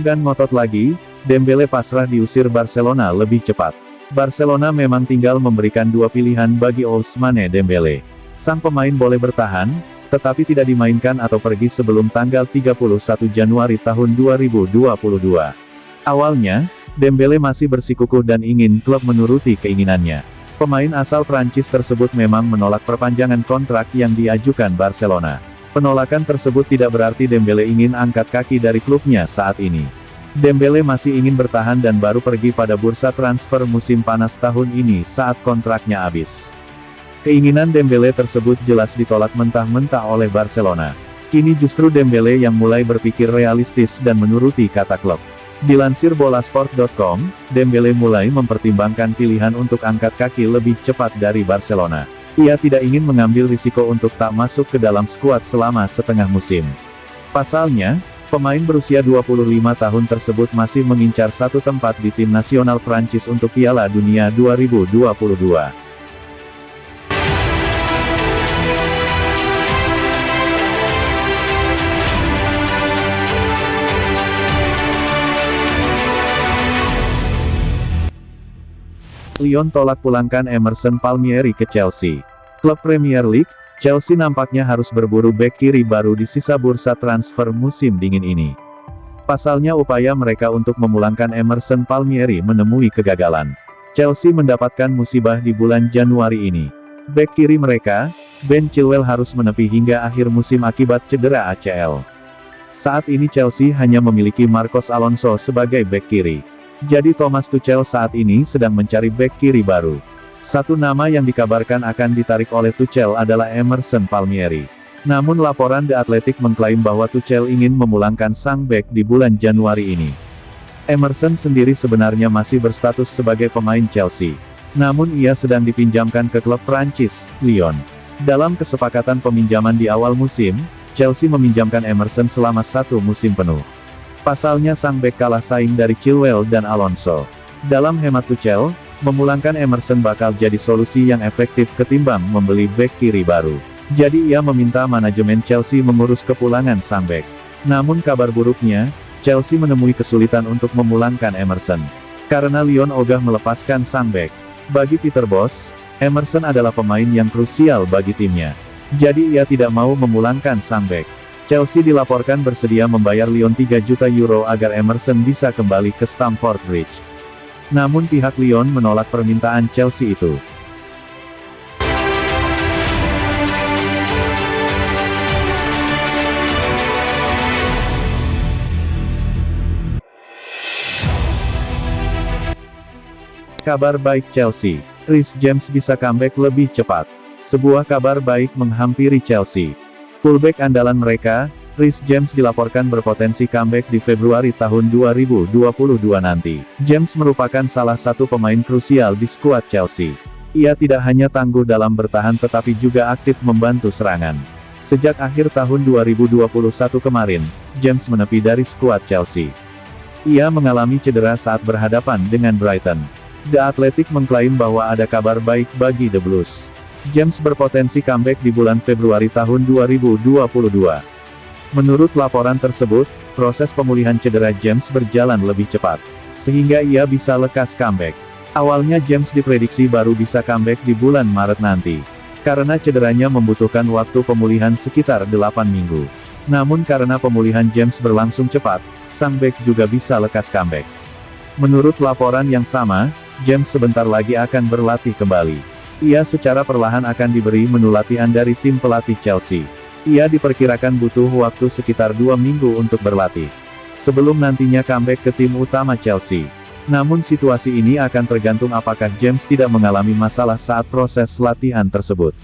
Enggan ngotot lagi, Dembele pasrah diusir Barcelona lebih cepat. Barcelona memang tinggal memberikan dua pilihan bagi Ousmane Dembele. Sang pemain boleh bertahan, tetapi tidak dimainkan atau pergi sebelum tanggal 31 Januari tahun 2022. Awalnya, Dembele masih bersikukuh dan ingin klub menuruti keinginannya. Pemain asal Prancis tersebut memang menolak perpanjangan kontrak yang diajukan Barcelona. Penolakan tersebut tidak berarti Dembele ingin angkat kaki dari klubnya saat ini. Dembele masih ingin bertahan dan baru pergi pada bursa transfer musim panas tahun ini saat kontraknya habis. Keinginan Dembele tersebut jelas ditolak mentah-mentah oleh Barcelona. Kini justru Dembele yang mulai berpikir realistis dan menuruti kata klub. Dilansir bolasport.com, Dembele mulai mempertimbangkan pilihan untuk angkat kaki lebih cepat dari Barcelona. Ia tidak ingin mengambil risiko untuk tak masuk ke dalam skuad selama setengah musim. Pasalnya, pemain berusia 25 tahun tersebut masih mengincar satu tempat di tim nasional Prancis untuk Piala Dunia 2022. Lyon tolak pulangkan Emerson Palmieri ke Chelsea. Klub Premier League, Chelsea nampaknya harus berburu bek kiri baru di sisa bursa transfer musim dingin ini. Pasalnya upaya mereka untuk memulangkan Emerson Palmieri menemui kegagalan. Chelsea mendapatkan musibah di bulan Januari ini. Bek kiri mereka, Ben Chilwell harus menepi hingga akhir musim akibat cedera ACL. Saat ini Chelsea hanya memiliki Marcos Alonso sebagai bek kiri. Jadi Thomas Tuchel saat ini sedang mencari bek kiri baru. Satu nama yang dikabarkan akan ditarik oleh Tuchel adalah Emerson Palmieri. Namun laporan The Athletic mengklaim bahwa Tuchel ingin memulangkan sang bek di bulan Januari ini. Emerson sendiri sebenarnya masih berstatus sebagai pemain Chelsea. Namun ia sedang dipinjamkan ke klub Prancis, Lyon. Dalam kesepakatan peminjaman di awal musim, Chelsea meminjamkan Emerson selama satu musim penuh. Pasalnya sang bek kalah saing dari Chilwell dan Alonso. Dalam hemat Tuchel, memulangkan Emerson bakal jadi solusi yang efektif ketimbang membeli bek kiri baru. Jadi ia meminta manajemen Chelsea mengurus kepulangan sang bek. Namun kabar buruknya, Chelsea menemui kesulitan untuk memulangkan Emerson. Karena Lyon ogah melepaskan sang bek. Bagi Peter Bosz, Emerson adalah pemain yang krusial bagi timnya. Jadi ia tidak mau memulangkan sang bek. Chelsea dilaporkan bersedia membayar Lyon 3 juta euro agar Emerson bisa kembali ke Stamford Bridge. Namun pihak Lyon menolak permintaan Chelsea itu. Kabar baik Chelsea, Reece James bisa comeback lebih cepat. Sebuah kabar baik menghampiri Chelsea. Fullback andalan mereka, Reece James dilaporkan berpotensi comeback di Februari tahun 2022 nanti. James merupakan salah satu pemain krusial di skuad Chelsea. Ia tidak hanya tangguh dalam bertahan tetapi juga aktif membantu serangan. Sejak akhir tahun 2021 kemarin, James menepi dari skuad Chelsea. Ia mengalami cedera saat berhadapan dengan Brighton. The Athletic mengklaim bahwa ada kabar baik bagi The Blues. James berpotensi comeback di bulan Februari tahun 2022. Menurut laporan tersebut, proses pemulihan cedera James berjalan lebih cepat, sehingga ia bisa lekas comeback. Awalnya James diprediksi baru bisa comeback di bulan Maret nanti. Karena cederanya membutuhkan waktu pemulihan sekitar 8 minggu. Namun karena pemulihan James berlangsung cepat, sang bek juga bisa lekas comeback. Menurut laporan yang sama, James sebentar lagi akan berlatih kembali. Ia secara perlahan akan diberi menu latihan dari tim pelatih Chelsea. Ia diperkirakan butuh waktu sekitar 2 minggu untuk berlatih sebelum nantinya comeback ke tim utama Chelsea. Namun situasi ini akan tergantung apakah James tidak mengalami masalah saat proses latihan tersebut.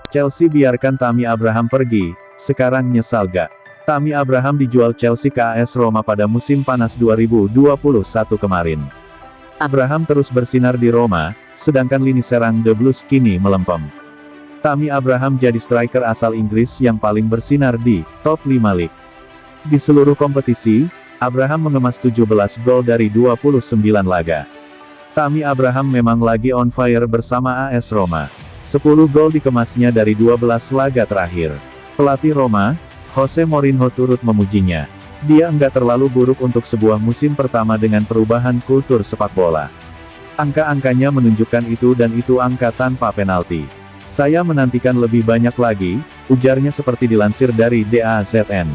Chelsea biarkan Tammy Abraham pergi, sekarang nyesal gak? Tammy Abraham dijual Chelsea ke AS Roma pada musim panas 2021 kemarin. Abraham terus bersinar di Roma, sedangkan lini serang The Blues kini melempem. Tammy Abraham jadi striker asal Inggris yang paling bersinar di top 5 league. Di seluruh kompetisi, Abraham mengemas 17 gol dari 29 laga. Tammy Abraham memang lagi on fire bersama AS Roma. 10 gol dikemasnya dari 12 laga terakhir. Pelatih Roma, Jose Mourinho turut memujinya. Dia enggak terlalu buruk untuk sebuah musim pertama dengan perubahan kultur sepak bola. Angka-angkanya menunjukkan itu dan itu angka tanpa penalti. Saya menantikan lebih banyak lagi, ujarnya seperti dilansir dari DAZN.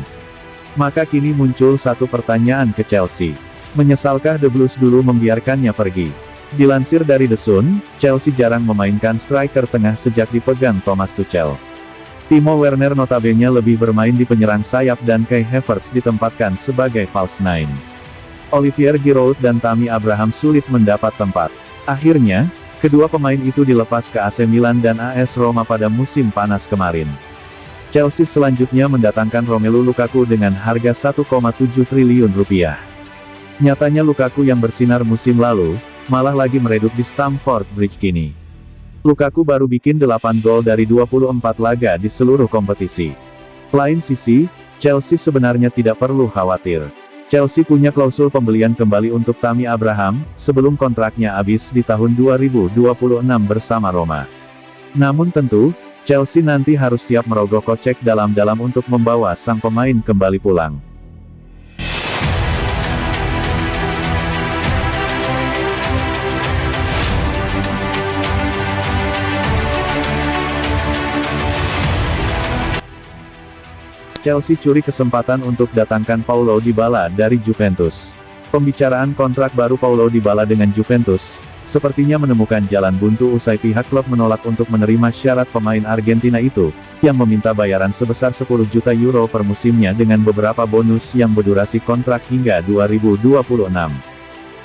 Maka kini muncul satu pertanyaan ke Chelsea. Menyesalkah The Blues dulu membiarkannya pergi? Dilansir dari The Sun, Chelsea jarang memainkan striker tengah sejak dipegang Thomas Tuchel. Timo Werner notabene lebih bermain di penyerang sayap dan Kai Havertz ditempatkan sebagai false nine. Olivier Giroud dan Tammy Abraham sulit mendapat tempat. Akhirnya, kedua pemain itu dilepas ke AC Milan dan AS Roma pada musim panas kemarin. Chelsea selanjutnya mendatangkan Romelu Lukaku dengan harga 1,7 triliun rupiah. Nyatanya Lukaku yang bersinar musim lalu, malah lagi meredup di Stamford Bridge kini. Lukaku baru bikin 8 gol dari 24 laga di seluruh kompetisi. Lain sisi, Chelsea sebenarnya tidak perlu khawatir. Chelsea punya klausul pembelian kembali untuk Tammy Abraham, sebelum kontraknya habis di tahun 2026 bersama Roma. Namun tentu, Chelsea nanti harus siap merogoh kocek dalam-dalam untuk membawa sang pemain kembali pulang. Chelsea curi kesempatan untuk datangkan Paulo Dybala dari Juventus. Pembicaraan kontrak baru Paulo Dybala dengan Juventus, sepertinya menemukan jalan buntu usai pihak klub menolak untuk menerima syarat pemain Argentina itu, yang meminta bayaran sebesar 10 juta euro per musimnya dengan beberapa bonus yang berdurasi kontrak hingga 2026.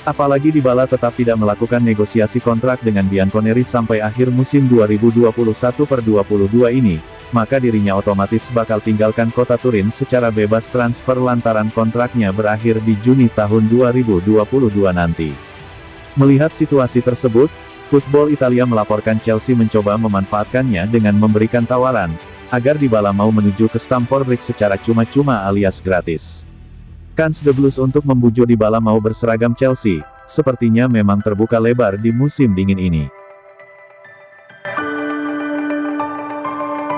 Apalagi Dybala tetap tidak melakukan negosiasi kontrak dengan Bianconeri sampai akhir musim 2021/22 ini, maka dirinya otomatis bakal tinggalkan kota Turin secara bebas transfer lantaran kontraknya berakhir di Juni tahun 2022 nanti. Melihat situasi tersebut, Football Italia melaporkan Chelsea mencoba memanfaatkannya dengan memberikan tawaran, agar Dybala mau menuju ke Stamford Bridge secara cuma-cuma alias gratis. Kans The Blues untuk membujuk Dybala mau berseragam Chelsea, sepertinya memang terbuka lebar di musim dingin ini.